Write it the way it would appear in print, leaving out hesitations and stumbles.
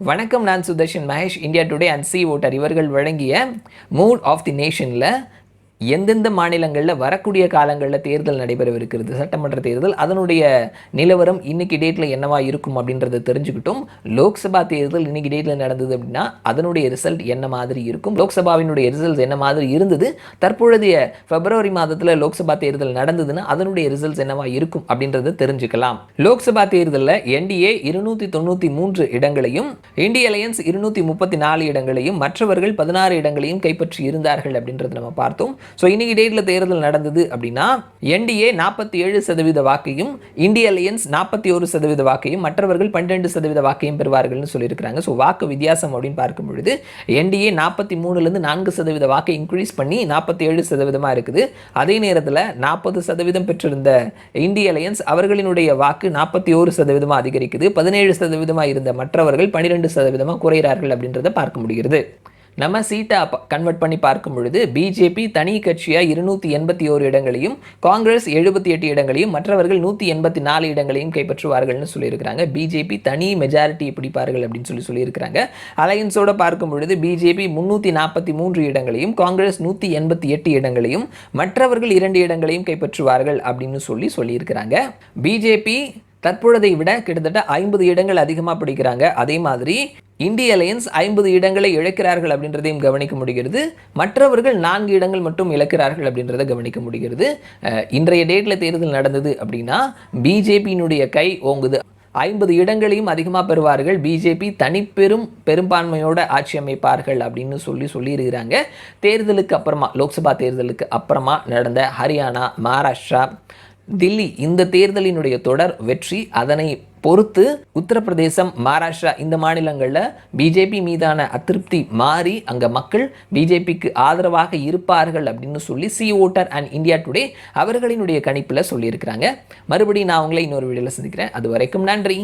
வணக்கம், நான் Sudarshan Mahesh. India Today and C Voter இவர்கள் வழங்கிய மூட் ஆஃப் தி நேஷனில் எந்தெந்த மாநிலங்களில் வரக்கூடிய காலங்களில் தேர்தல் நடைபெறவிருக்கிறது, சட்டமன்ற தேர்தல், அதனுடைய நிலவரம் இன்னைக்கு டேட்டில் என்னவா இருக்கும் அப்படின்றத தெரிஞ்சுக்கிட்டும், லோக்சபா தேர்தல் இன்னைக்கு டேட்டில் நடந்தது அப்படின்னா அதனுடைய ரிசல்ட் என்ன மாதிரி இருக்கும், லோக்சபாவினுடைய ரிசல்ட்ஸ் என்ன மாதிரி இருந்தது, தற்பொழுதைய பிப்ரவரி மாதத்தில் லோக்சபா தேர்தல் நடந்ததுன்னா அதனுடைய ரிசல்ட்ஸ் என்னவா இருக்கும் அப்படின்றத தெரிஞ்சுக்கலாம். லோக்சபா தேர்தலில் என்டிஏ 293 இடங்களையும், இந்திய அலையன்ஸ் 234 இடங்களையும், மற்றவர்கள் 16 இடங்களையும் கைப்பற்றி இருந்தார்கள் அப்படின்றத நம்ம பார்த்தோம். ஸோ இன்னைக்கு டேட்டில் தேர்தல் நடந்தது அப்படின்னா என்டிஏ 47% வாக்கையும், இந்திய அலையன்ஸ் 41% வாக்கையும், மற்றவர்கள் 12% வாக்கையும் பெறுவார்கள்னு சொல்லியிருக்கிறாங்க. ஸோ வாக்கு வித்தியாசம் அப்படின்னு பார்க்கும் பொழுது என்டிஏ 43லேருந்து 4% வாக்கை இன்க்ரீஸ் பண்ணி 47% இருக்குது. அதே நேரத்தில் 40% பெற்றிருந்த இந்திய அலையன்ஸ் அவர்களினுடைய வாக்கு 41% அதிகரிக்குது. 17% இருந்த மற்றவர்கள் 12% குறைகிறார்கள் அப்படின்றத பார்க்க முடிகிறது. நம்ம சீட்டை கன்வெர்ட் பண்ணி பார்க்கும் பொழுது பிஜேபி தனி கட்சியாக 281 இடங்களையும், காங்கிரஸ் 78 இடங்களையும், மற்றவர்கள் 184 இடங்களையும் கைப்பற்றுவார்கள்னு சொல்லியிருக்கிறாங்க. பிஜேபி தனி மெஜாரிட்டி பிடிப்பார்கள் அப்படின்னு சொல்லியிருக்கிறாங்க. அலையன்ஸோட பார்க்கும் பொழுது பிஜேபி 343 இடங்களையும், காங்கிரஸ் 188 இடங்களையும், மற்றவர்கள் 2 இடங்களையும் கைப்பற்றுவார்கள் அப்படின்னு சொல்லியிருக்கிறாங்க. பிஜேபி தற்பொழுதை விட கிட்டத்தட்ட 50 இடங்கள் அதிகமாக பிடிக்கிறாங்க. அதே மாதிரி இந்திய அலையன்ஸ் 50 இடங்களை இழக்கிறார்கள் அப்படின்றதையும் கவனிக்க முடிகிறது. மற்றவர்கள் 4 இடங்கள் மட்டும் இழக்கிறார்கள் அப்படின்றத கவனிக்க முடிகிறது. இன்றைய டேட்டில் தேர்தல் நடந்தது அப்படின்னா பிஜேபியினுடைய கை ஓங்குது. 50 இடங்களையும் அதிகமாக பெறுவார்கள். பிஜேபி பெரும்பான்மையோட ஆட்சி அமைப்பார்கள் அப்படின்னு சொல்லியிருக்கிறாங்க. தேர்தலுக்கு அப்புறமா, லோக்சபா தேர்தலுக்கு அப்புறமா நடந்த ஹரியானா, மகாராஷ்டிரா, தில்லி இந்த தேர்தலினுடைய தொடர் வெற்றி, அதனை பொறுத்து உத்தரப்பிரதேசம், மகாராஷ்டிரா இந்த மாநிலங்களில் பிஜேபி மீதான அதிருப்தி மாறி அங்கே மக்கள் பிஜேபிக்கு ஆதரவாக இருப்பார்கள் அப்படின்னு C voter and India today அவர்களினுடைய கணிப்பில் சொல்லியிருக்கிறாங்க. மறுபடியும் நான் உங்களை இன்னொரு வீடியோவில் சந்திக்கிறேன். அது வரைக்கும் நன்றி.